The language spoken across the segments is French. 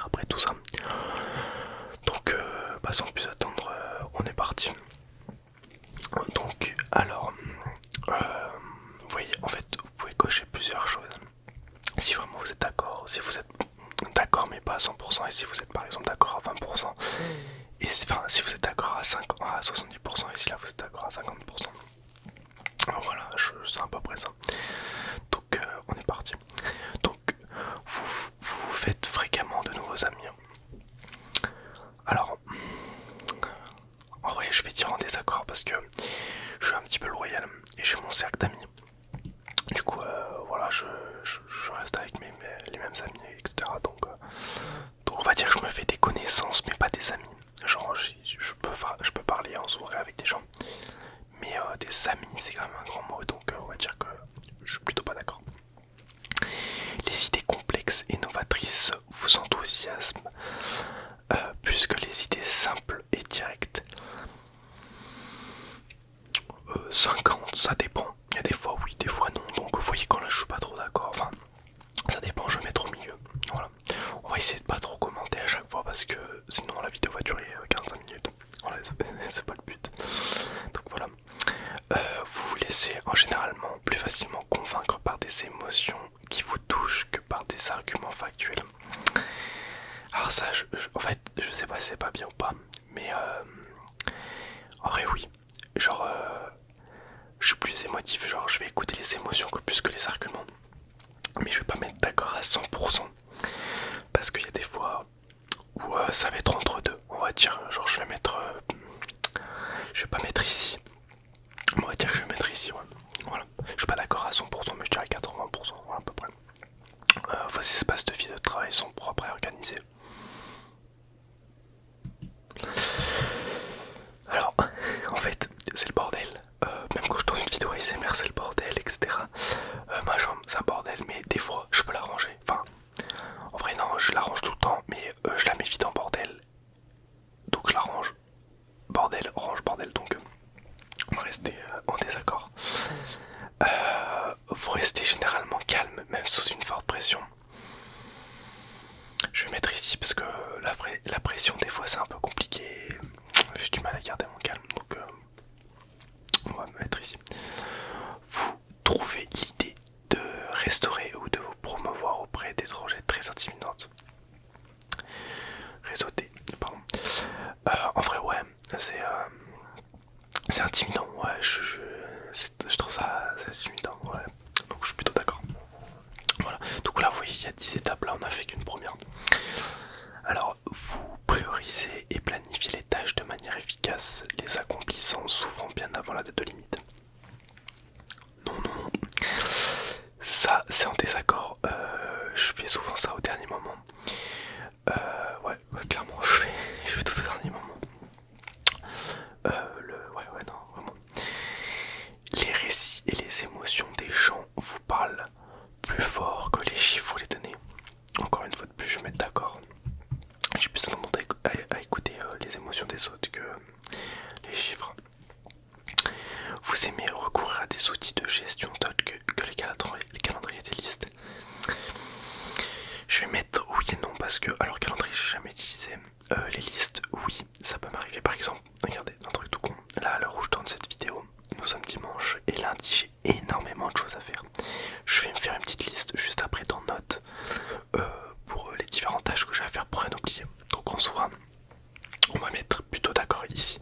après tout ça. Donc sans plus attendre, on est parti. Donc alors, vous voyez, en fait vous pouvez cocher plusieurs choses. Si vraiment vous êtes d'accord, si vous êtes d'accord mais pas à 100%, et si vous êtes par exemple d'accord à 20%, et si vous êtes d'accord à 70%, et si là vous êtes d'accord à 50%. Voilà, c'est à peu près ça. Donc on est parti. Donc vous faites fréquemment de nouveaux amis. Alors, en vrai je vais dire en désaccord parce que je suis un petit peu loyal et j'ai mon cercle d'amis. Du coup voilà, je reste avec les mêmes amis, etc. Donc on va dire que je me fais des connaissances mais pas des amis. Genre je peux parler en soirée avec des gens. Mais des amis c'est quand même un grand mot, donc on va dire que je suis plutôt pas d'accord. Les idées complexes et novatrices vous enthousiasment plus que les idées simples et directes. 50, ça dépend. Il y a des fois oui, des fois non. Donc vous voyez quand là je suis pas trop d'accord. Enfin, ça dépend, je vais mettre au milieu. Voilà. On va essayer de pas trop commenter à chaque fois parce que sinon la vidéo va durer 45 minutes. Voilà, c'est pas le but. Donc voilà. Vous vous laissez en généralement plus facilement convaincre par des émotions qui vous touchent que par des arguments factuels. Alors ça, en fait, je sais pas si c'est pas bien ou pas, mais en vrai oui. Genre, je suis plus émotif, genre je vais écouter les émotions que plus que les arguments. Mais je vais pas mettre d'accord à 100%, parce qu'il y a des fois où ça va être entre deux, on va dire. Genre je vais mettre... je vais pas mettre ici. On va dire que je vais mettre ici, ouais. Voilà. Je suis pas d'accord à 100%, mais je dirais 80%, voilà, à peu près. Vos espaces de vie de travail sont propres et organisés. Alors, en fait, c'est le bordel. Même quand je tourne une vidéo ASMR, c'est le bordel, etc. Ma chambre, c'est un bordel, mais des fois, je peux la ranger. Enfin, en vrai, non, je la range tout le temps, mais je la mets vite en bordel. Donc je la range. Bordel, range, bordel. Donc, on va rester en désaccord. Vous restez généralement calme, même sous une forte pression. Je vais mettre ici parce que la pression, des fois, c'est un peu compliqué. J'ai du mal à garder mon calme, donc on va me mettre ici. Vous trouvez l'idée de restaurer ou de vous promouvoir auprès d'étrangers très intimidantes. Réseauter, pardon. En vrai, ouais, c'est intimidant, ouais, je trouve ça intimidant, ouais. Donc je suis plutôt d'accord. Voilà, donc là, vous voyez, il y a 10 étapes, là, on a fait qu'une première. Alors, vous priorisez et planifiez les tâches de manière efficace, les accomplissant souvent bien avant la date de limite. Non, non, non. Ça, c'est en désaccord. Je fais souvent ça au dernier moment. Ouais, clairement, je fais tout au dernier moment. Ouais, non, vraiment. Les récits et les émotions des gens vous parlent plus fort que les chiffres ou les données. Encore une fois de plus, je vais mettre d'accord. J'ai plus tendance à écouter les émotions des autres que les chiffres. Vous aimez recourir à des outils de gestion tels que les calendriers des listes. Je vais mettre oui et non parce que, alors calendrier j'ai jamais utilisé. Les listes, oui, ça peut m'arriver. Par exemple, regardez, un truc tout con. Là, à l'heure où je tourne cette vidéo, nous sommes dimanche et lundi, j'ai énormément de choses à faire. Je vais me faire une petite liste juste après dans notes pour les différentes tâches que j'ai à faire pour rien oublier. Donc en soi, on va mettre plutôt d'accord ici.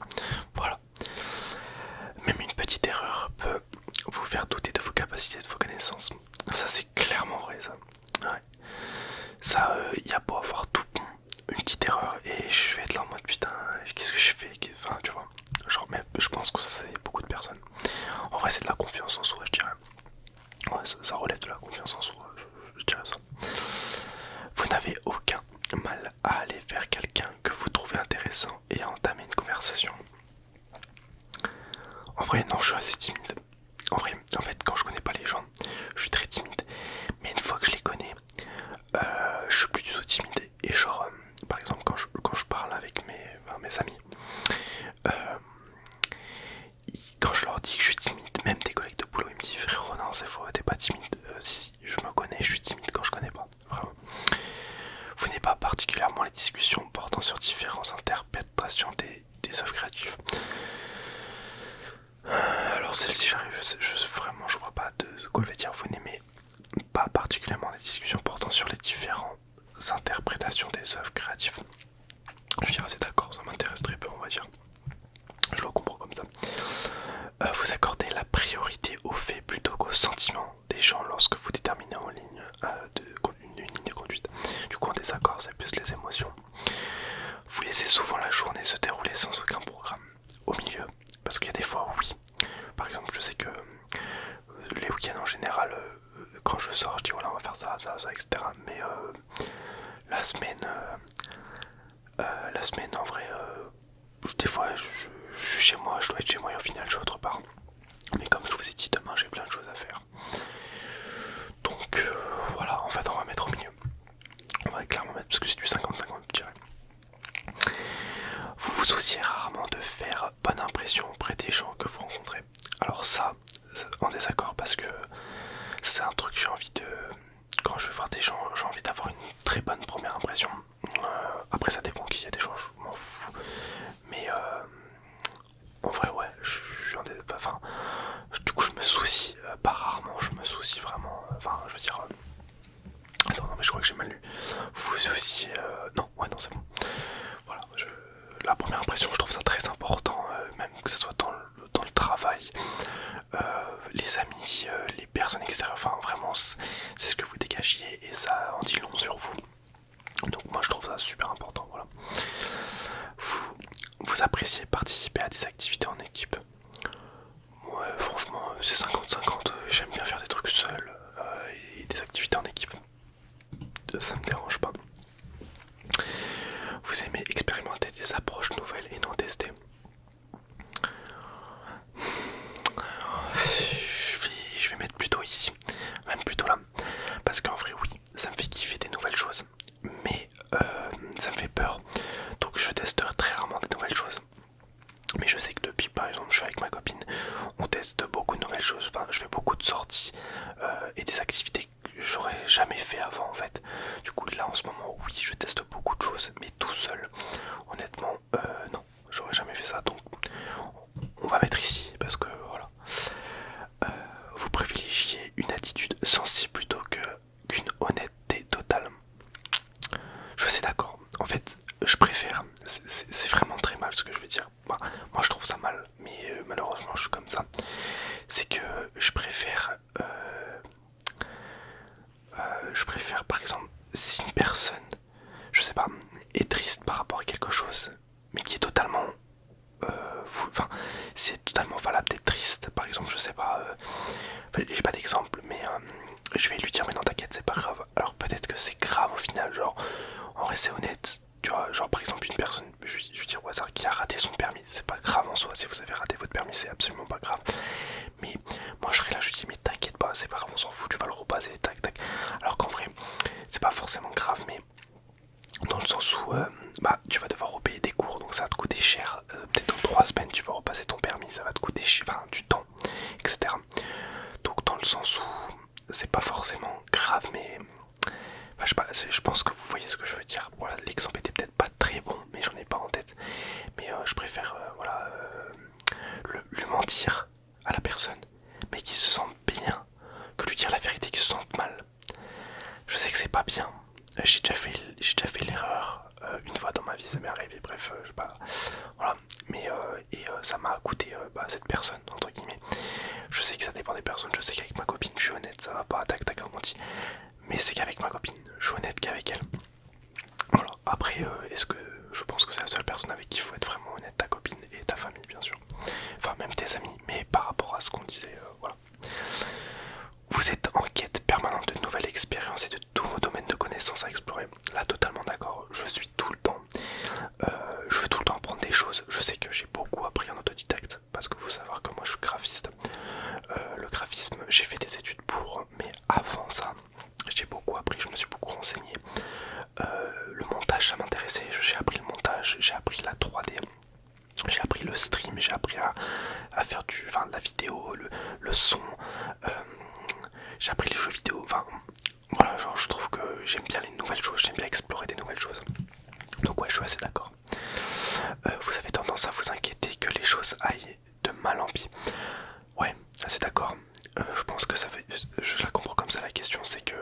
Voilà. Même une petite erreur peut vous faire douter de vos capacités, de vos connaissances. Ça c'est clairement vrai ça. Ouais. Ça, y a beau avoir tout bon, une petite erreur et je vais être là en mode putain, qu'est-ce que je fais? Enfin tu vois. Genre mais je pense que ça c'est beaucoup de personnes. En vrai c'est de la confiance en soi je dirais. Ouais ça relève de la confiance en soi, je dirais ça. Vous n'avez aucun mal à aller vers quelqu'un que vous trouvez intéressant et à entamer une conversation. En vrai non, je suis assez timide. En vrai, en fait quand je connais pas les gens, je suis très timide. Mais une fois que je les connais, je suis plus du tout timide. Et genre, par exemple quand je parle avec mes amis, quand je leur dis que je suis timide, même des collègues de boulot ils me disent frérot non c'est faux, t'es pas timide. Si je me connais, je suis timide quand je connais pas. Vraiment. Vous n'êtes pas particulièrement discussions portant sur différentes interprétations des œuvres créatives. Alors celle-ci, vraiment je vois pas de quoi elle veut dire. Vous n'aimez pas particulièrement les discussions portant sur les différentes interprétations des œuvres créatives. Je dirais c'est d'accord, ça m'intéresse très peu on va dire. Je le comprends comme ça. Vous accordez la priorité aux faits plutôt qu'aux sentiments des gens lorsque vous déterminez en ligne une ligne de conduite. Du coup en désaccord c'est plus les émotions. Vous laissez souvent la journée se dérouler sans aucun programme au milieu. Parce qu'il y a des fois oui. Par exemple je sais que les week-ends en général quand je sors je dis voilà on va faire ça, etc. Mais la semaine en vrai des fois je suis chez moi, je dois être chez moi et au final je suis autre part. Mais comme je vous ai dit demain j'ai plein de choses à faire. Donc voilà, en fait on va mettre au milieu. On va clairement mettre parce que c'est du 50-50 je dirais. Vous vous souciez rarement de faire bonne impression auprès des gens que vous rencontrez. Alors ça, en désaccord parce que c'est un truc que j'ai envie de... Quand je vais voir des gens, j'ai envie d'avoir une très bonne première impression. Après ça dépend qui, il y a des gens, je m'en fous. Mais en vrai ouais, enfin, du coup je me soucie, pas rarement, je me soucie vraiment. Enfin je veux dire... Attends non mais je crois que j'ai mal lu. Vous vous souciez... non, ouais non c'est bon. Voilà, la première impression je trouve ça très important, même que ce soit dans le travail, les amis, les personnes extérieures, enfin vraiment c'est ce que vous dégagiez et ça en dit long sur vous. Donc moi je trouve ça super important, voilà. Vous appréciez participer à des activités en équipe. Ouais franchement c'est 50-50, j'aime bien faire des trucs seul et des activités en équipe. Ça me dérange pas. Vous aimez expérimenter des approches nouvelles et non tester. Je vais mettre plutôt ici, même plutôt là. Parce qu'en vrai oui, ça me fait kiffer des nouvelles choses. Mais ça me fait peur. Donc je teste très rarement des nouvelles choses. Mais je sais que depuis par exemple je suis avec ma copine, on teste beaucoup de nouvelles choses. Enfin je fais beaucoup de sorties et des activités que j'aurais jamais fait avant en fait. Du coup là en ce moment oui je teste beaucoup de choses mais tout seul. Honnêtement non, j'aurais jamais fait ça donc on va mettre ici parce que voilà. Vous privilégiez une attitude sensible plutôt qu'une honnêteté totale. Je suis d'accord. En fait, je préfère. C'est vraiment très mal ce que je vais dire. Bah, moi, je trouve ça mal, mais malheureusement, je suis comme ça. C'est que je préfère. Par exemple, si une personne, je sais pas, est triste par rapport à quelque chose, mais qui est totalement. Enfin, c'est totalement valable d'être triste. Par exemple, je sais pas. J'ai pas d'exemple, mais je vais lui dire mais non t'inquiète c'est pas grave. Alors peut-être que c'est grave au final, genre en vrai c'est honnête, tu vois, genre par exemple une personne, je vais dire au hasard qui a raté son permis, c'est pas grave en soi, si vous avez raté votre permis c'est absolument pas grave. Mais moi je serais là, je lui dis mais t'inquiète pas, c'est pas grave, on s'en fout, tu vas le repasser, tac tac. Alors qu'en vrai c'est pas forcément grave, mais dans le sens où bah tu vas devoir repayer des cours donc ça va te coûter cher, peut-être dans 3 semaines tu vas repasser ton permis, ça va te coûter du temps, etc. Donc dans le sens où c'est pas forcément grave mais enfin, je pense que vous voyez ce que je veux dire. Voilà, l'exemple était peut-être pas très bon mais j'en ai pas en tête. Mais je préfère lui mentir à la personne mais qu'il se sente bien que lui dire la vérité qu'il se sente mal. Je sais que c'est pas bien. J'ai déjà fait l'erreur une fois dans ma vie, ça m'est arrivé, bref, je sais pas. Voilà. Mais ça m'a coûté cette personne, entre guillemets. Je sais que ça dépend des personnes, je sais qu'avec ma copine je suis honnête, ça va pas, tac tac comme on dit. Mais c'est qu'avec ma copine, je suis honnête qu'avec elle. Voilà. Après, est-ce que je pense que c'est la seule personne avec qui il faut être vraiment honnête, ta copine et ta famille bien sûr. Enfin même tes amis, mais par rapport à ce qu'on disait, voilà. Vous êtes en quête permanente de nouvelles expériences et de nouveaux domaines de connaissances à explorer. Là, totalement d'accord. Je suis tout le temps. Je veux tout le temps apprendre des choses. Je sais que j'ai beaucoup appris en autodidacte parce que faut savoir que moi je suis graphiste. Le graphisme, j'ai fait des études pour, mais avant ça, j'ai beaucoup appris. Je me suis beaucoup renseigné. Le montage, ça m'intéressait. J'ai appris le montage, j'ai appris la 3D. J'ai appris le stream, j'ai appris à faire de la vidéo, le son. J'ai appris les jeux vidéo, enfin voilà, genre je trouve que j'aime bien les nouvelles choses, j'aime bien explorer des nouvelles choses. suis assez d'accord. Vous avez tendance à vous inquiéter que les choses aillent de mal en pis. Ouais, assez d'accord. Je pense que ça veut... Je la comprends comme ça la question, c'est que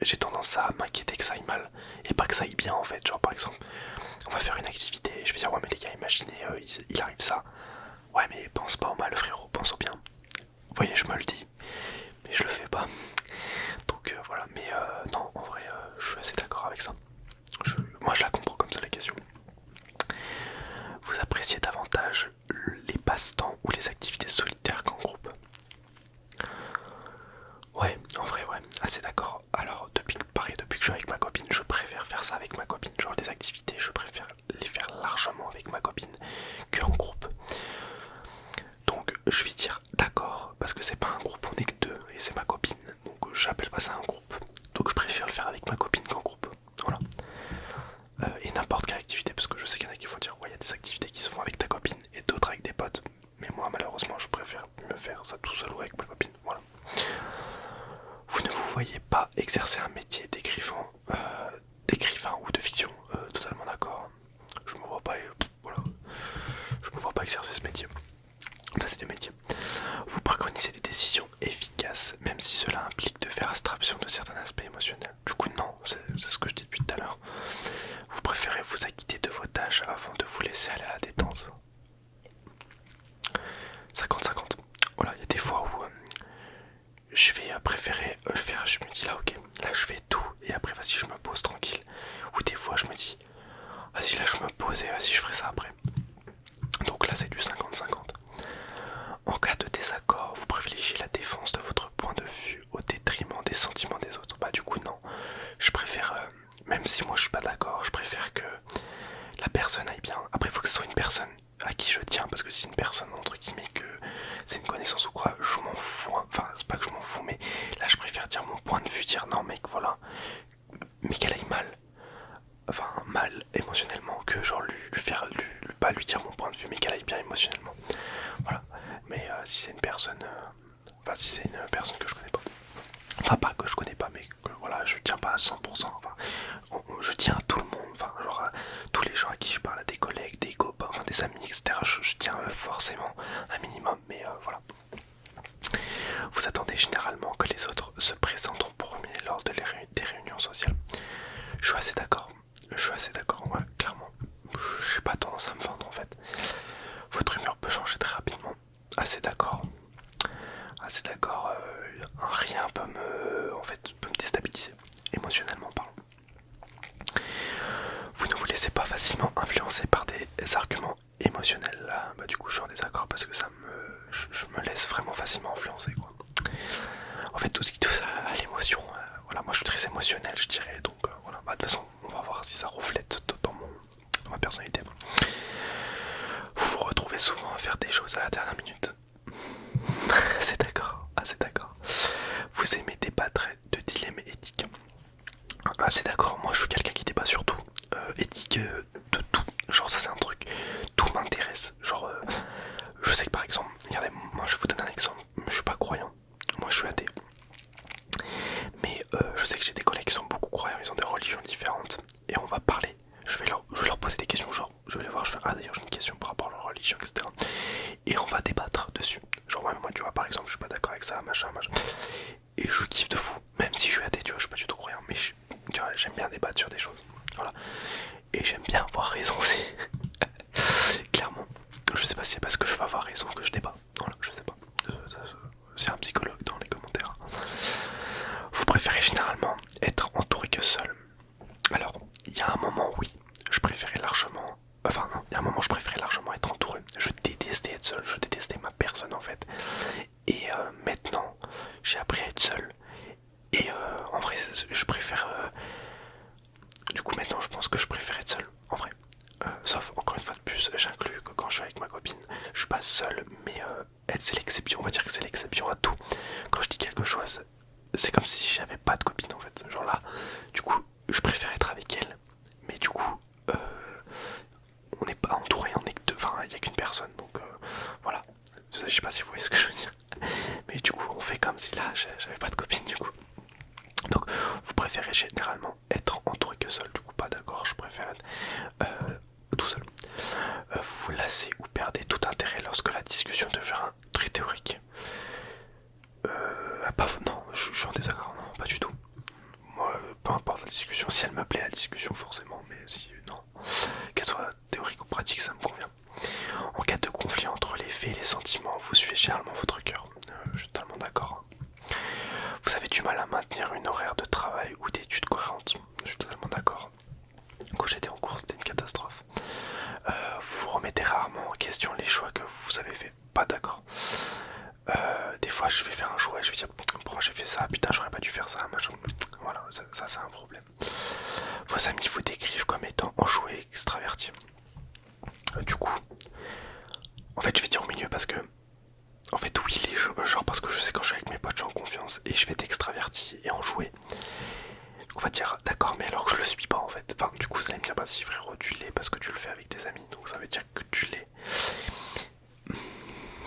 j'ai tendance à m'inquiéter que ça aille mal et pas que ça aille bien en fait. Genre par exemple, on va faire une activité et je vais dire ouais mais les gars imaginez il arrive ça. Ouais mais pense pas au mal frérot, pense au bien. Vous voyez je me le dis, mais je le fais pas. Donc voilà, mais non en vrai je suis assez d'accord avec ça. Moi je la comprends comme ça la question. Vous appréciez davantage les passe-temps ou les activités solitaires qu'en groupe? Ouais, en vrai, ouais, assez d'accord. Alors, pareil, depuis que je suis avec ma copine, je préfère faire ça avec ma copine. Genre, les activités, je préfère les faire largement avec ma copine qu'en groupe. Donc, je vais dire d'accord, parce que c'est pas un groupe, on est que deux, et c'est ma copine. Donc, j'appelle pas ça un groupe. Donc, je préfère le faire avec ma copine qu'en groupe. Voilà. Et n'importe quelle activité, parce que je sais qu'il y en a qui vont dire, ouais, il y a des activités qui se font avec ta copine et d'autres avec des potes. Mais moi, malheureusement, je préfère me faire ça tout seul ou avec ma copine. Voilà. Vous ne vous voyez pas exercer un métier d'écrivain ou de fiction, totalement d'accord. Je me vois pas, voilà, je me vois pas exercer ce métier. Enfin, c'est des métiers. Vous préconisez des décisions efficaces, même si cela implique de faire abstraction de certains aspects émotionnels. Du coup, non, c'est ce que je dis depuis tout à l'heure. Vous préférez vous acquitter de vos tâches avant de vous laisser aller à la détente. 50-50. Voilà, il y a des fois où je vais préférer le faire, je me dis là ok, là je fais tout et après vas-y je me pose tranquille. Ou des fois je me dis, vas-y là je me pose et vas-y je ferai ça après. Donc là c'est du 50-50. En cas de désaccord, vous privilégiez la défense de votre point de vue au détriment des sentiments des autres. Bah du coup non, je préfère, même si moi je suis pas d'accord, je préfère que la personne aille bien. Après il faut que ce soit une personne à qui je tiens, parce que si une personne entre guillemets que c'est une connaissance ou quoi, je m'en fous, hein. Enfin c'est pas que je m'en fous, mais là je préfère dire mon point de vue, dire non mec voilà, mais qu'elle aille mal, enfin mal émotionnellement, que genre pas lui dire mon point de vue mais qu'elle aille bien émotionnellement. Voilà, mais si c'est une personne, enfin si c'est une personne que je connais pas, enfin pas que je connais pas mais que voilà je tiens pas à 100%, enfin je tiens à tout le monde, enfin genre à tous les gens à qui je parle, à des collègues, des copains, enfin, des amis, etc. Je tiens forcément un minimum, mais voilà. Vous attendez généralement que les autres se présentent en premier lors des réunions sociales. Je suis assez d'accord. Je suis assez d'accord, ouais, clairement. Je n'ai pas tendance à me vendre en fait. Votre humeur peut changer très rapidement. Assez d'accord. Assez d'accord. Rien peut me déstabiliser, émotionnellement parlant. Vous ne vous laissez pas facilement influencer par des arguments émotionnels. Là, bah du coup je suis en désaccord parce que je me laisse vraiment facilement influencer quoi. En fait tout ce qui touche à l'émotion, voilà, moi je suis très émotionnel je dirais, donc voilà, bah, de toute façon on va voir si ça reflète dans ma personnalité. Vous vous retrouvez souvent à faire des choses à la dernière minute. C'est d'accord, c'est d'accord. Vous aimez débattre de dilemmes éthiques. C'est d'accord, moi je suis quelqu'un qui débat sur tout, éthique de tout, genre ça c'est un truc, tout m'intéresse, genre je sais que par exemple, regardez, moi je vais vous donner un exemple, je suis pas croyant, moi je suis athée, mais je sais que j'ai des collègues qui sont beaucoup croyants, ils ont des religions différentes, et on va parler, je vais leur poser des questions, genre je vais les voir, je vais faire ah d'ailleurs j'ai une question par rapport à leur religion, etc. Et on va débattre dessus, genre ouais, moi tu vois par exemple je suis pas d'accord avec ça, machin, et je kiffe de fou, même si je suis athée, tu vois, je suis pas du tout croyant, mais tu vois, j'aime bien débattre sur des choses, voilà, et j'aime bien avoir raison aussi, clairement. Je sais pas si c'est parce que je veux avoir raison que je débat, voilà, je sais pas, c'est un psychologue dans les commentaires. Vous préférez généralement être entouré que seul? Alors, il y a un moment oui, je préférais largement, enfin non, il y a un moment je préférais largement être entouré, je détestais être seul, je détestais ma personne en fait, et maintenant j'ai appris à être seul. Et en vrai, je préfère. Du coup, maintenant, je pense que je préfère être seul, en vrai. Sauf, encore une fois de plus, j'inclus que quand je suis avec ma copine, je suis pas seul, mais elle, c'est l'exception. On va dire que c'est l'exception à tout. Quand je dis quelque chose, c'est comme si j'avais pas de copine, en fait. Genre là, du coup, je préfère être avec elle, mais du coup, on n'est pas entouré, on est que deux. Enfin, il n'y a qu'une personne, donc voilà. Je sais pas si vous voyez ce que je veux dire. Mais du coup, on fait comme si là, j'avais pas de copine, du coup. Donc vous préférez généralement être entouré que seul, du coup pas d'accord, je préfère être question les choix que vous avez fait. Pas d'accord. Des fois je vais faire un choix et je vais dire pourquoi j'ai fait ça, putain j'aurais pas dû faire ça, machin. Voilà, ça c'est un problème. Vos amis vous décrivent comme étant enjoués, extravertis. Du coup, en fait je vais dire au milieu parce que en fait oui les jeux, genre parce que je sais quand je suis avec mes potes je suis en confiance et je vais être extraverti et enjoué. On va dire d'accord mais alors que je le suis pas en fait. Enfin du coup vous allez me dire bah si frérot tu l'es parce que tu le fais avec tes amis donc ça veut dire que tu l'es.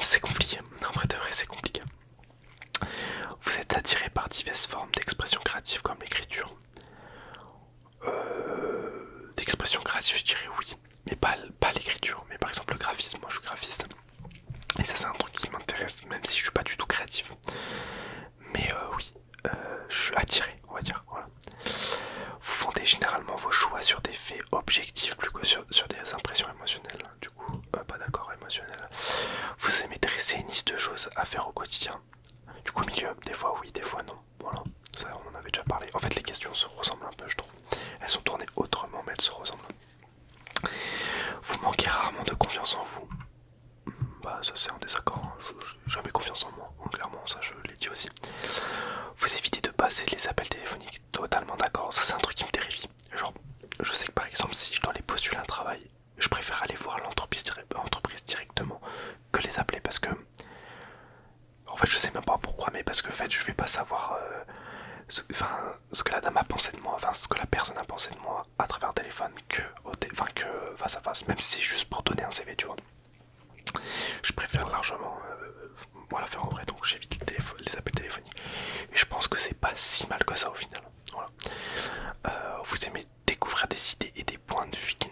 C'est compliqué, en vrai de vrai c'est compliqué. Vous êtes attiré par diverses formes d'expression créative comme l'écriture. D'expression créative je dirais oui, mais pas l'écriture, mais par exemple le graphisme, moi je suis graphiste. Et ça c'est un truc qui m'intéresse même si je suis pas du tout créatif. Mais oui, je suis attiré on va dire, voilà. Vous fondez généralement vos choix sur des faits objectifs plus que sur des impressions émotionnelles. Du coup, pas d'accord, émotionnel. Vous aimez dresser une liste de choses à faire au quotidien. Du coup, milieu, des fois oui, des fois non. Voilà, ça on en avait déjà parlé. En fait, les questions se ressemblent un peu, je trouve. Elles sont tournées autrement, mais elles se ressemblent. Vous manquez rarement de confiance en vous. Bah, ça c'est en désaccord. Hein. J'ai jamais confiance en moi, donc, clairement, ça je l'ai dit aussi. Vous évitez de passer les appels téléphoniques. Totalement d'accord, ça c'est un truc qui me terrifie. Genre, je sais que par exemple, si je dois aller postuler un travail, je préfère aller voir l'entreprise directement que les appeler parce que en fait je sais même pas pourquoi mais parce que en fait je vais pas savoir ce que la dame a pensé de moi, enfin ce que la personne a pensé de moi à travers le téléphone que face à face, même si c'est juste pour donner un CV tu vois. Je préfère largement voilà, faire en vrai donc j'évite les appels téléphoniques et je pense que c'est pas si mal que ça au final. Voilà. Vous aimez découvrir des idées et des points de vue qui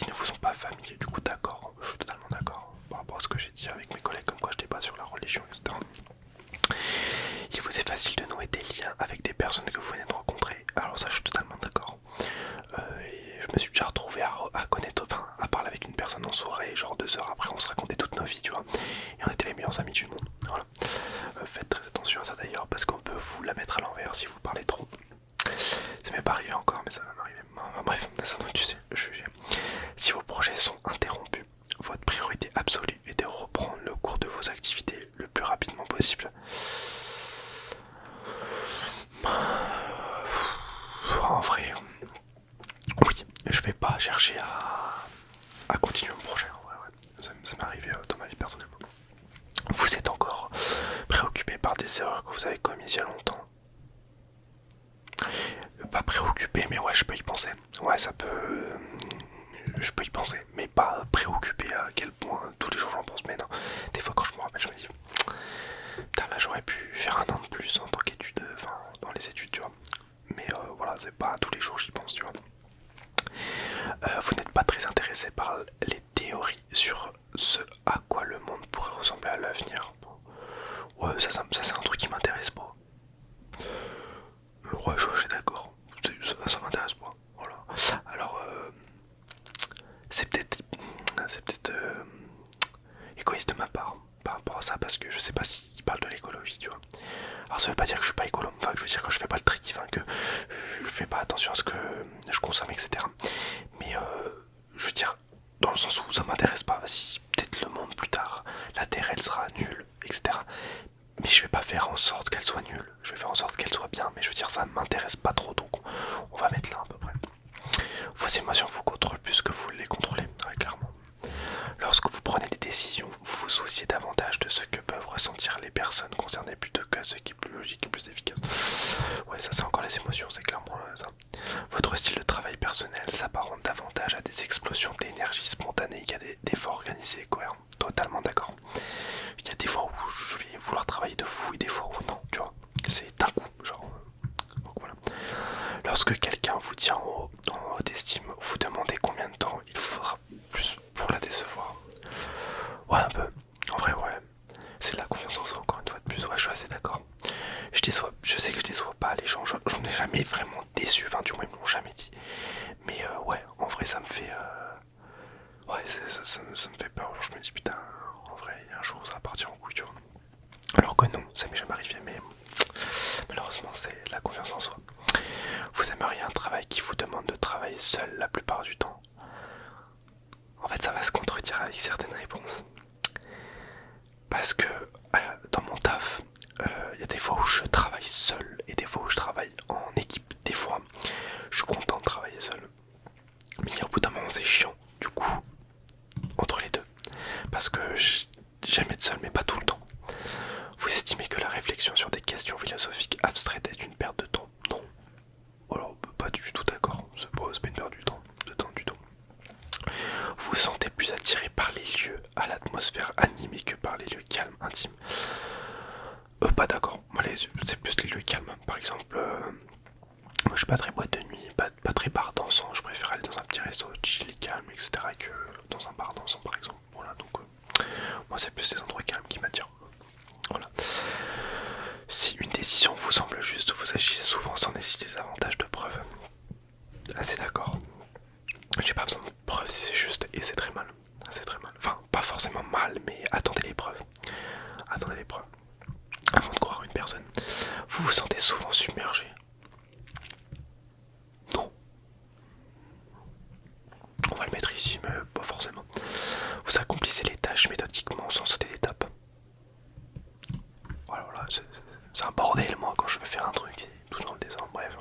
ne vous sont pas familiers. Du coup d'accord, je suis totalement d'accord par rapport à ce que j'ai dit avec mes collègues comme quoi je débat sur la religion etc. Il vous est facile de nouer des liens avec des personnes que vous venez de rencontrer. Alors ça je suis totalement d'accord. Et je me suis déjà retrouvé à connaître, enfin à parler avec une personne en soirée, genre 2 heures après on se racontait toutes nos vies tu vois. Et on était les meilleurs amis du monde. Voilà. Faites très attention à ça d'ailleurs parce qu'on peut vous la mettre à l'envers si vous parlez trop. Ça m'est pas arrivé encore mais ça va m'arriver. Enfin, bref, c'est un truc tu sais. Si vos projets sont interrompus, votre priorité absolue est de reprendre le cours de vos activités le plus rapidement possible. En vrai, oui, je vais pas chercher à continuer mon projet. Ouais. Ça m'est arrivé dans ma vie personnellement. Vous êtes encore préoccupé par des erreurs que vous avez commises il y a longtemps. Pas préoccupé, mais ouais, je peux y penser. Ouais, ça peut. Je peux y penser, mais pas préoccupé à quel point tous les jours j'en pense. Mais non, des fois quand je me rappelle, je me dis putain, là j'aurais pu faire un an de plus en tant qu'étude, enfin dans les études, tu vois. Mais voilà, c'est pas tous les jours j'y pense, tu vois. Vous n'êtes pas très intéressé par les théories sur ce à quoi le monde pourrait ressembler à l'avenir. Ouais, ça c'est un truc qui m'intéresse pas. Ouais, je suis d'accord. Ça m'intéresse pas. Voilà. Alors, c'est peut-être égoïste de ma part par rapport à ça parce que je sais pas s'il parle de l'écologie, tu vois. Alors ça veut pas dire que je suis pas écolo, enfin, je veux dire que je fais pas le tri, enfin, que je fais pas attention à ce que je consomme, etc. Mais je veux dire, dans le sens où ça m'intéresse pas, si peut-être le monde plus tard, la Terre elle sera nulle, etc. Mais je vais pas faire en sorte qu'elle soit nulle, je vais faire en sorte qu'elle soit bien, mais je veux dire ça m'intéresse pas trop donc on va mettre là à peu près. Vos émotions vous contrôlent plus que vous les contrôlez, ouais, clairement. Lorsque vous prenez des décisions, vous vous souciez davantage de ce que peuvent ressentir les personnes concernées plutôt que ce qui est plus logique et plus efficace. Ouais, ça c'est encore les émotions, c'est clairement ça. Votre style de travail personnel s'apparente davantage à des explosions d'énergie spontanée qu'à des efforts organisés et cohérents. Totalement d'accord. Il y a des fois où je vais vouloir travailler de fou et des fois où non, tu vois. C'est d'un coup, genre. Donc voilà. Lorsque quelqu'un vous tient en haute estime, vous demandez combien de temps il faudra plus pour la décevoir. Ouais, un peu. En vrai, ouais. C'est de la confiance en soi, encore une fois de plus. Ouais, je suis assez d'accord. Je sais que je déçois pas les gens. J'en ai jamais vraiment déçu. Enfin, du moins, ils me l'ont jamais dit. Mais ouais, en vrai, ça me fait. Ouais, ça me fait peur. Je me dis, putain, en vrai, un jour, ça va partir en couille, tu vois. Alors que non, ça m'est jamais arrivé, mais malheureusement, c'est de la confiance en soi. Vous aimeriez un travail qui vous demande de travailler seul la plupart du temps. En fait, ça va se contredire avec certaines réponses. Parce que dans mon taf, y a des fois où je travaille seul et des fois où je travaille en équipe. Des fois, je suis content de travailler seul. Mais au bout d'un moment, c'est chiant. Du coup, entre les deux. Parce que j'aime être seul, mais pas tout le temps. Vous estimez que la réflexion sur des questions philosophiques abstraites est une perte de temps? Non. Alors, pas du tout d'accord. C'est pas une perte du temps. Du tout. Vous vous sentez plus attiré par les lieux à l'atmosphère animée que par les lieux calmes, intimes? Pas d'accord. Moi, c'est plus les lieux calmes. Par exemple, moi je suis pas très boîte de nuit, pas très bar dansant. Je préfère aller dans un petit resto chill et calme, etc. que dans un bar dansant, par exemple. Voilà, donc moi c'est plus les endroits calmes qui m'attirent. Voilà. Si une décision vous semble juste, vous agissez souvent sans nécessiter davantage de preuves. Assez d'accord. J'ai pas besoin de preuves si c'est juste, et c'est très mal. C'est très mal. Enfin, pas forcément mal, mais attendez les preuves. Attendez les preuves. Avant de croire une personne. Vous vous sentez souvent submergé? Non. On va le mettre ici, mais pas forcément. Vous accomplissez les tâches méthodiquement sans sauter d'étape. Voilà, c'est un bordel, moi, quand je veux faire un truc, c'est tout dans le désordre, bref.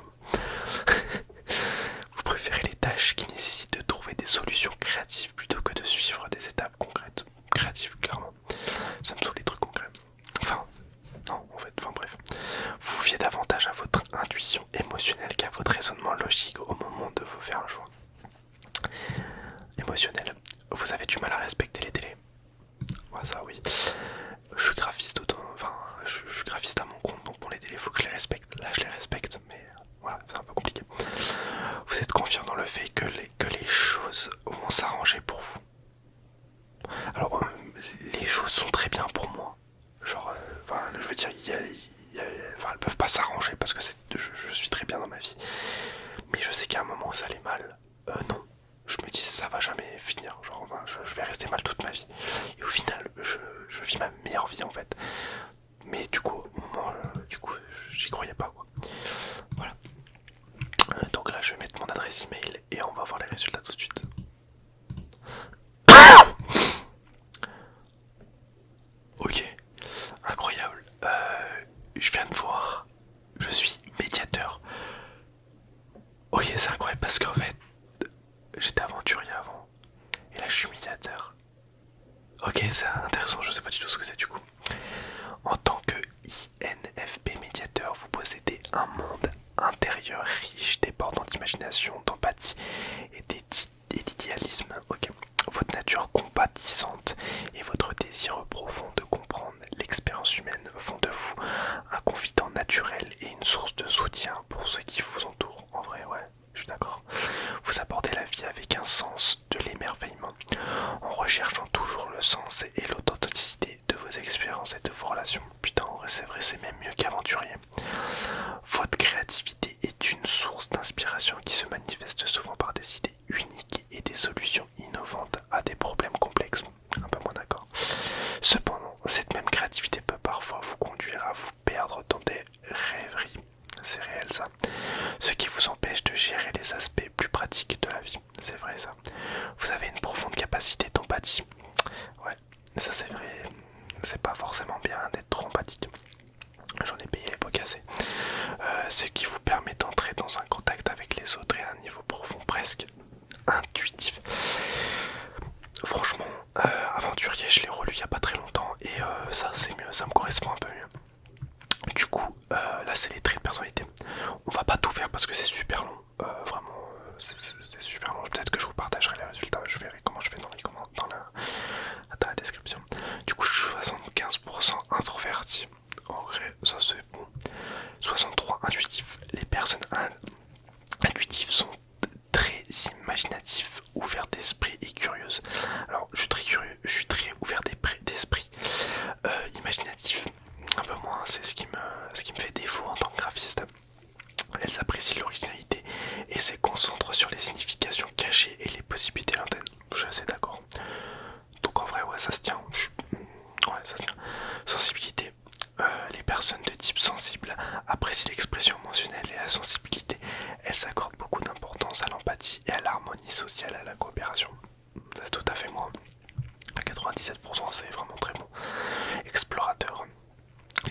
Vous préférez les tâches qui nécessitent de trouver des solutions créatives plutôt que de suivre des étapes concrètes. Créatives, clairement. Ça me saoule les trucs concrets. Enfin, non, en fait, enfin bref. Vous vous fiez davantage à votre intuition émotionnelle qu'à votre raisonnement logique au moment de vous faire le choix. Émotionnel. Vous avez du mal à respecter les délais. Ouais, ça oui. Je suis graphiste je suis graphiste à mon compte, donc pour les délais, il faut que je les respecte. Là, je les respecte, mais voilà, c'est un peu compliqué. Vous êtes confiant dans le fait que les choses vont s'arranger pour vous. Alors, les choses sont très bien pour moi. Genre, je veux dire, elles peuvent pas s'arranger parce que je suis très bien dans ma vie. Mais je sais qu'à un moment où ça allait mal, non. Je me dis ça va jamais finir, genre je vais rester mal toute ma vie. Et au final, je vis ma meilleure vie en fait. Mais du coup, au moment, j'y croyais pas quoi. Voilà. Donc là, je vais mettre mon adresse email et on va voir les résultats tout de suite. Ok, incroyable. Je viens de voir. Je suis médiateur. Ok, c'est incroyable parce qu'en fait, j'étais aventurier avant. Et là, je suis médiateur. Ok, c'est intéressant, je sais pas du tout ce que c'est du coup. En tant que INFP médiateur, vous possédez un monde intérieur riche, débordant d'imagination, d'empathie et d'idéalisme. Ok. Votre nature compatissante et votre désir profond de comprendre l'expérience humaine font de vous un confident naturel et une source de soutien pour ceux qui vous entourent. En vrai, ouais, je suis d'accord. Vous abordez la vie avec un sens de l'émerveillement, en recherchant toujours le sens et l'authenticité de vos expériences et de vos relations. Putain, en vrai, c'est vrai, c'est même mieux qu'aventurier. Votre créativité est une source d'inspiration qui se manifeste souvent par des idées uniques et des solutions innovantes à des problèmes complexes. Un peu moins d'accord. Cependant, cette même créativité peut parfois vous conduire à vous perdre dans des rêveries. C'est réel ça. Ce qui vous empêche de gérer les aspects plus pratiques de la vie. C'est vrai ça. Vous avez une profonde capacité d'empathie. Ouais, ça c'est vrai. C'est pas forcément bien d'être trop empathique. J'en ai payé les pots cassés. Ce qui vous permet d'entrer dans un contact avec les autres et à un niveau profond presque intuitif. Franchement, Aventurier, je l'ai relu il y a pas très longtemps et ça c'est mieux, ça me correspond un peu mieux. Du coup, là c'est les traits de personnalité. On va pas tout faire parce que c'est super long. Vraiment, c'est super long. Peut-être que je vous partagerai les résultats. Je verrai comment je fais dans la description. Du coup, je suis 75% introverti. En vrai, ça c'est bon. 63 intuitif. Les personnes intuitives sont très imaginatifs, ouverts d'esprit et curieuses. Alors, je suis très curieux, je suis très ouvert d'esprit. Imaginatif, un peu moins, c'est ce qui me fait défaut en tant que graphiste. Elles apprécient l'originalité et se concentrent sur les significations cachées et les possibilités lointaines. Je suis assez d'accord. Donc en vrai, ouais, ça se tient. Ouais, ça se tient. Sensibilité. Les personnes de type sensible apprécient l'expression émotionnelle et la sensibilité. Elles accordent beaucoup d'importance à l'empathie et à l'harmonie sociale, à la coopération. C'est tout à fait moi. 97%, c'est vraiment très bon. Explorateur.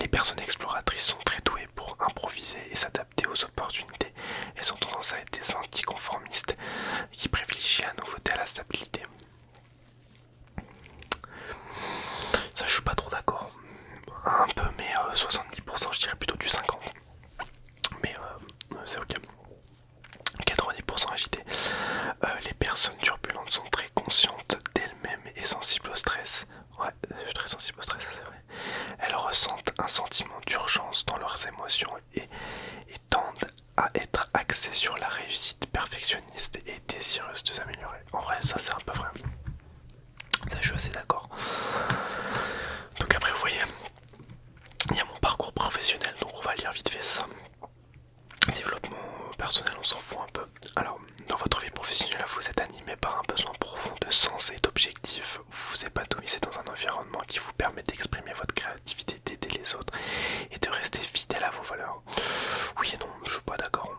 Les personnes exploratrices sont très douées pour improviser et s'adapter aux opportunités. Elles ont tendance à être des anticonformistes qui privilégient la nouveauté à la stabilité. Ça, je suis pas trop d'accord. Un peu, mais 70%, je dirais plutôt du 50%. Mais c'est ok. 90% agité. Les personnes turbulentes sont très conscientes d'elles-mêmes et sensibles au stress. Ouais, je suis très sensible au stress, c'est vrai. Elles ressentent un sentiment d'urgence dans leurs émotions et tendent à être axées sur la réussite, perfectionniste et désireuses de s'améliorer. En vrai, ça c'est un peu vrai. Ça, je suis assez d'accord. Donc après, vous voyez, il y a mon parcours professionnel, donc on va lire vite fait ça. Développement personnel, on s'en fout un peu. Alors, dans votre vie professionnelle, vous êtes animé par un besoin profond de sens et d'objectifs. Vous vous épanouissez dans un environnement qui vous permet d'exprimer votre créativité, d'aider les autres et de rester fidèle à vos valeurs. Oui et non, je suis pas d'accord.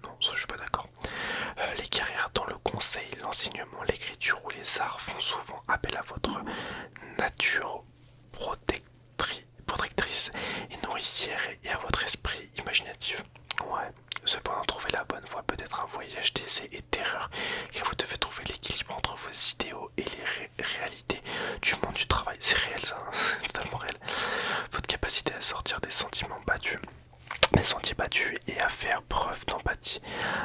Non, ça je suis pas d'accord. Les carrières dans le conseil, l'enseignement, l'écriture ou les arts font souvent appel à votre nature protectrice et nourricière et à votre esprit imaginatif. Ouais, cependant trouver la bonne voie peut être un voyage d'essais et d'erreurs, car vous devez trouver l'équilibre entre vos idéaux et les réalités du monde du travail. C'est réel ça, c'est totalement réel. Votre capacité à sortir des sentiments battus, des sentiers battus et à faire preuve d'empathie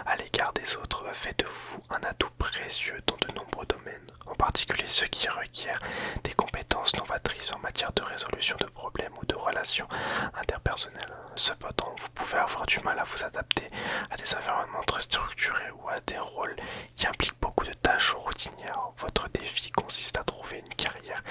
à l'égard des autres fait de vous un atout précieux dans de nombreux domaines, en particulier ceux qui requièrent des compétences novatrices en matière de résolution de problèmes ou de relations interpersonnelles. Cependant, vous pouvez avoir du mal à vous adapter à des environnements très structurés ou à des rôles qui impliquent beaucoup de tâches routinières. Votre défi consiste à trouver une carrière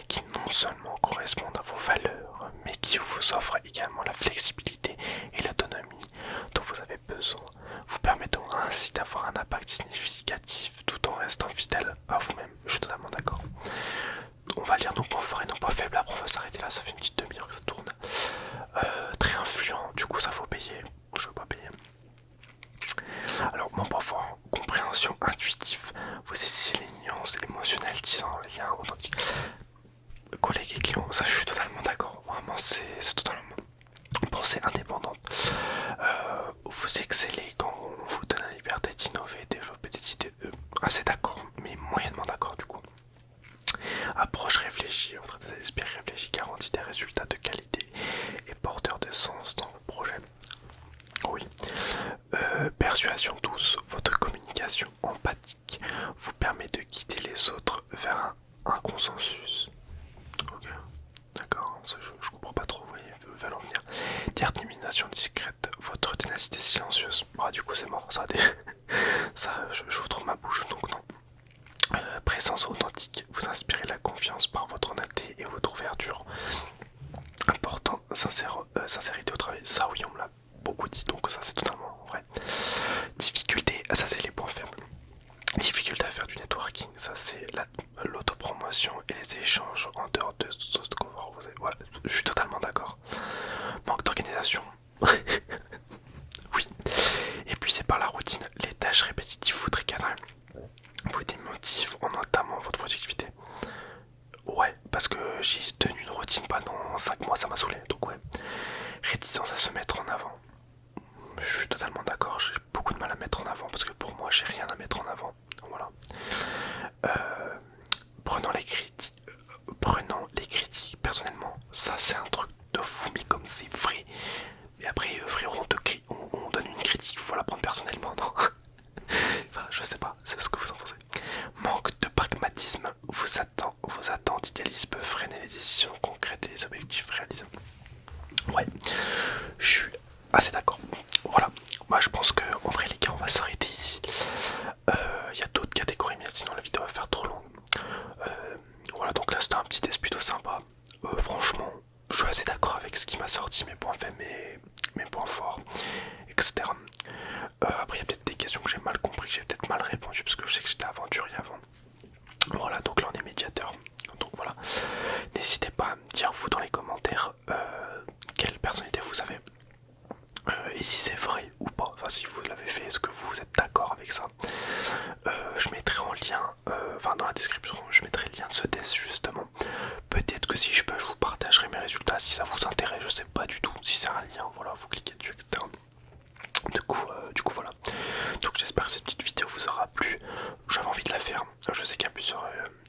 qui non seulement corresponde à vos valeurs, mais qui vous offre également la flexibilité et l'autonomie dont vous avez besoin, vous permettant ainsi d'avoir un impact significatif tout en restant fidèle à vous-même. Je suis totalement d'accord. On va lire nos points forts et nos points faibles, après on va s'arrêter là, ça fait une petite demi-heure que ça tourne. Très influent, du coup ça faut payer, je veux pas payer. Alors mon point fort, compréhension intuitive, vous saisissez les nuances émotionnelles disant en lien authentique. Collègues et clients, ça je suis totalement d'accord, vraiment c'est totalement pensée indépendante. Vous excellez quand on vous donne la liberté d'innover, développer des idées. Assez d'accord, mais moyennement d'accord du coup. Approche réfléchie, votre état d'esprit réfléchi garantit des résultats de qualité et porteur de sens dans vos projets. Oui. Persuasion douce, votre communication empathique vous permet de guider les autres vers un consensus. Ok, d'accord, je comprends pas trop, oui, va l'en venir. Détermination discrète, votre ténacité silencieuse. Ah, du coup, c'est mort, ça, ça j'ouvre trop ma bouche, donc non. Présence authentique, vous inspirez la confiance par votre honnêteté et votre ouverture. Important, sincérité au travail, ça oui, on me l'a beaucoup dit, donc ça c'est totalement vrai. Difficulté, ça c'est les points faibles. Difficulté à faire du networking, ça c'est l'autopromotion et les échanges en dehors de ce que vous. Ouais, je suis totalement d'accord. Manque d'organisation. Oui. Épuisé par la routine, les tâches répétitives vous très cadrées vous démotivent en entamant votre productivité. Ouais, parce que j'ai tenu une routine pendant 5 mois, ça m'a saoulé, donc ouais. Réticence à se mettre en avant. Je suis totalement d'accord, j'ai beaucoup de mal à mettre en avant parce que pour moi j'ai rien à mettre en avant. Voilà. Prenant les critiques personnellement, ça c'est un truc de fou, mais comme c'est vrai. Mais après, frérot, on donne une critique, faut la prendre personnellement, non? Enfin, je sais pas, c'est ce que vous en pensez. Manque de pragmatisme, vos attentes idéalistes peuvent freiner les décisions concrètes et les objectifs réalisés. Ouais, je suis assez d'accord. Voilà, moi je pense que en vrai les gars, on va s'arrêter ici. Il y a d'autres catégories, mais sinon la vidéo va faire trop longue. Voilà, donc là c'était un petit test plutôt sympa. Franchement, je suis assez d'accord avec ce qui m'a sorti, mes points faibles, mes points forts, etc. Après, il y a peut-être des questions que j'ai mal compris, que j'ai peut-être mal répondu, parce que je sais que j'étais aventurier avant. Voilà, donc là on est médiateur. Donc voilà, n'hésitez pas à me dire vous dans les commentaires quelle personnalité vous avez. Et si c'est vrai ou pas, enfin si vous l'avez fait, est-ce que vous êtes d'accord avec ça. Je mettrai en lien enfin dans la description, je mettrai le lien de ce test justement. Peut-être que si je peux, je vous partagerai mes résultats si ça vous intéresse. Je sais pas du tout si c'est un lien, voilà, vous cliquez dessus, etc. Du coup voilà. Donc j'espère que cette petite vidéo vous aura plu. J'avais envie de la faire. Je sais qu'il y a plusieurs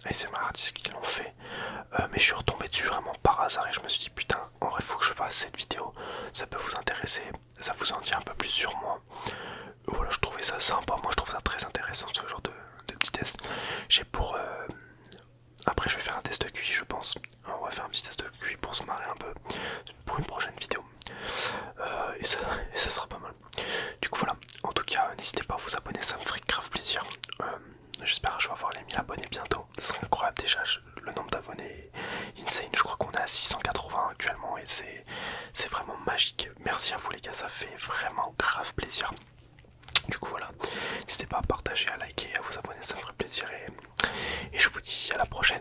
ASMR artistes qui l'ont fait, mais je suis retombé dessus vraiment par hasard et je me suis dit putain, en vrai faut que je fasse cette vidéo. Ça peut vous intéresser, ça vous en dit un peu plus sur moi. Voilà, je trouvais ça sympa. Moi je trouve ça très intéressant ce genre de petits tests. J'ai pour après je vais faire un test de QI je pense. On va faire un petit test de QI pour se marrer un peu pour une prochaine vidéo. Et ça sera pas mal. Du coup voilà, en tout cas n'hésitez pas à vous abonner, ça me ferait grave plaisir. J'espère que je vais avoir les 1000 abonnés bientôt. Ce serait incroyable déjà, le nombre d'abonnés est insane. Je crois qu'on est à 680 actuellement et c'est vraiment magique. Merci à vous les gars, ça fait vraiment grave plaisir. Du coup voilà, n'hésitez pas à partager, à liker, à vous abonner, ça me ferait plaisir et je vous dis à la prochaine.